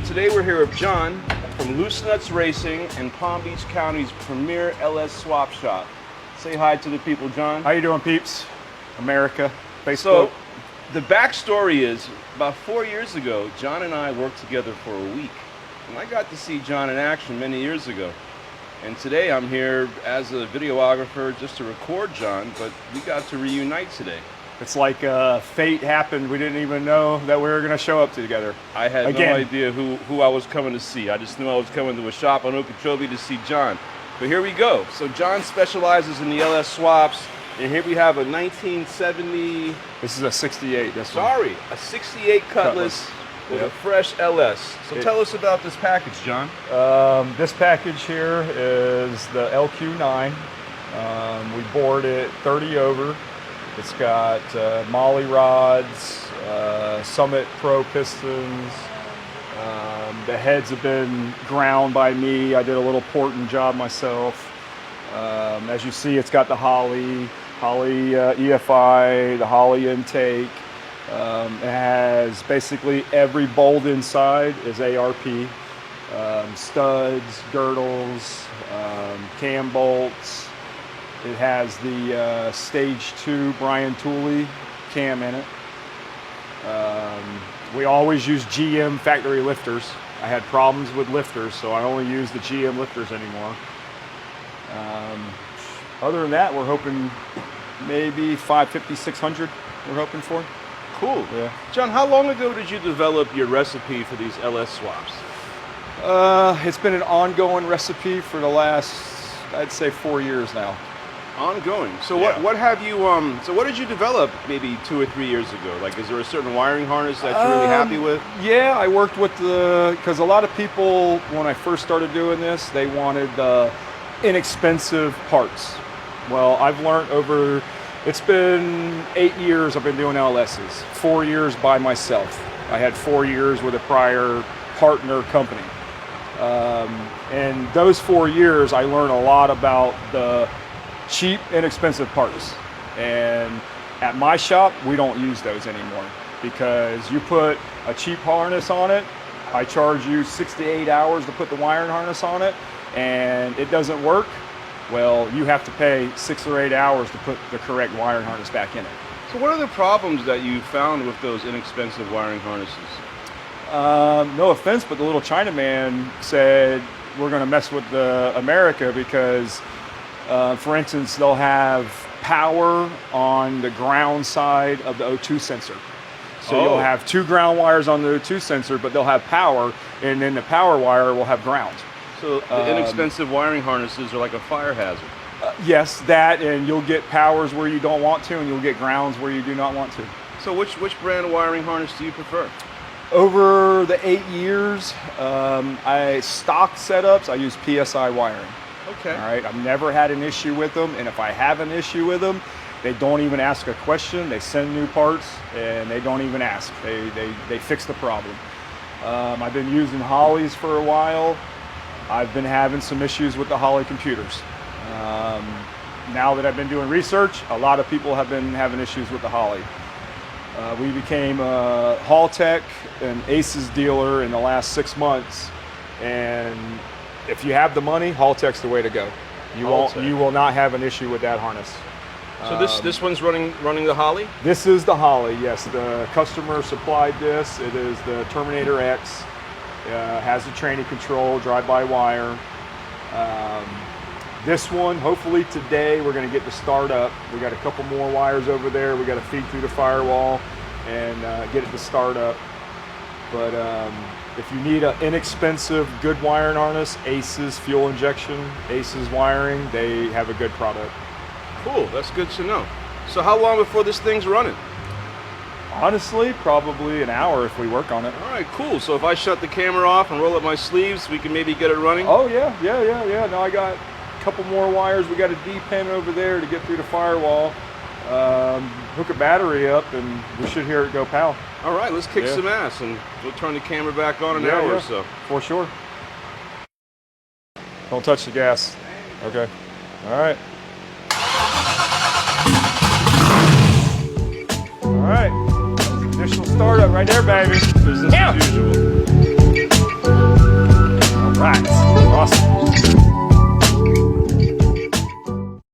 today we're here with John from Loose Nuts Racing and Palm Beach County's premier LS swap shop. Say hi to the people, John. How you doing, peeps? America, Facebook. So, the backstory is, about 4 years ago, John and I worked together for a week. And I got to see John in action many years ago. And today I'm here as a videographer just to record John, but we got to reunite today. It's like fate happened. We didn't even know that we were going to show up together. I had no idea who I was coming to see. I just knew I was coming to a shop on Okeechobee to see John. But here we go. So John specializes in the LS swaps, and here we have a 1970... This is a 68. A 68 Cutlass with a fresh LS. So tell us about this package, John. This package here is the LQ9. We bored it 30 over. It's got Molly rods, Summit Pro pistons. The heads have been ground by me. I did a little porting job myself. As you see, it's got the Holley EFI, the Holley intake. It has basically every bolt inside is ARP. Studs, girdles, cam bolts. It has the Stage 2 Brian Tooley cam in it. We always use GM factory lifters. I had problems with lifters, so I only use the GM lifters anymore. Other than that, we're hoping maybe 550, 600 we're hoping for. Cool. Yeah. John, how long ago did you develop your recipe for these LS swaps? It's been an ongoing recipe for the last, I'd say, 4 years now. Ongoing. So yeah. what have you so what did you develop maybe 2 or 3 years ago? Like, is there a certain wiring harness that you're really happy with? Yeah, I worked with because a lot of people, when I first started doing this, they wanted inexpensive parts. Well, I've learned it's been 8 years I've been doing LSs, 4 years by myself. I had 4 years with a prior partner company. And those 4 years I learned a lot about the cheap, inexpensive parts. And at my shop, we don't use those anymore because you put a cheap harness on it, I charge you 6 to 8 hours to put the wiring harness on it, and it doesn't work. Well, you have to pay 6 or 8 hours to put the correct wiring harness back in it. So what are the problems that you found with those inexpensive wiring harnesses? No offense, but the little Chinaman said we're going to mess with America because for instance, they'll have power on the ground side of the O2 sensor. So you'll have 2 ground wires on the O2 sensor, but they'll have power, and then the power wire will have ground. So the inexpensive wiring harnesses are like a fire hazard. Yes, that, and you'll get powers where you don't want to, and you'll get grounds where you do not want to. So which brand of wiring harness do you prefer? Over the 8 years, stock setups, I use PSI wiring. Okay. All right. I've never had an issue with them, and if I have an issue with them, they don't even ask a question. They send new parts, and they don't even ask. They fix the problem. I've been using Holleys for a while. I've been having some issues with the Holley computers. Now that I've been doing research, a lot of people have been having issues with the Holley. We became a Haltech and Aces dealer in the last 6 months, and if you have the money, Haltech's the way to go. You will not have an issue with that harness. So this one's running the Holley? This is the Holley, yes. The customer supplied this. It is the Terminator X. Has the training control, drive-by-wire. This one, hopefully today, we're going to get to start up. We got a couple more wires over there. We got to feed through the firewall and get it to start up. But if you need an inexpensive, good wiring harness, Aces fuel injection, Aces wiring, they have a good product. Cool, that's good to know. So how long before this thing's running? Honestly, probably an hour if we work on it. All right, cool. So if I shut the camera off and roll up my sleeves, we can maybe get it running? Oh, yeah. No, I got a couple more wires. We got a D-pin over there to get through the firewall. Hook a battery up, and we should hear it go pow. All right, let's kick some ass, and we'll turn the camera back on in an hour or so. For sure. Don't touch the gas. Okay. All right. All right. Initial startup right there, baby. Business as usual.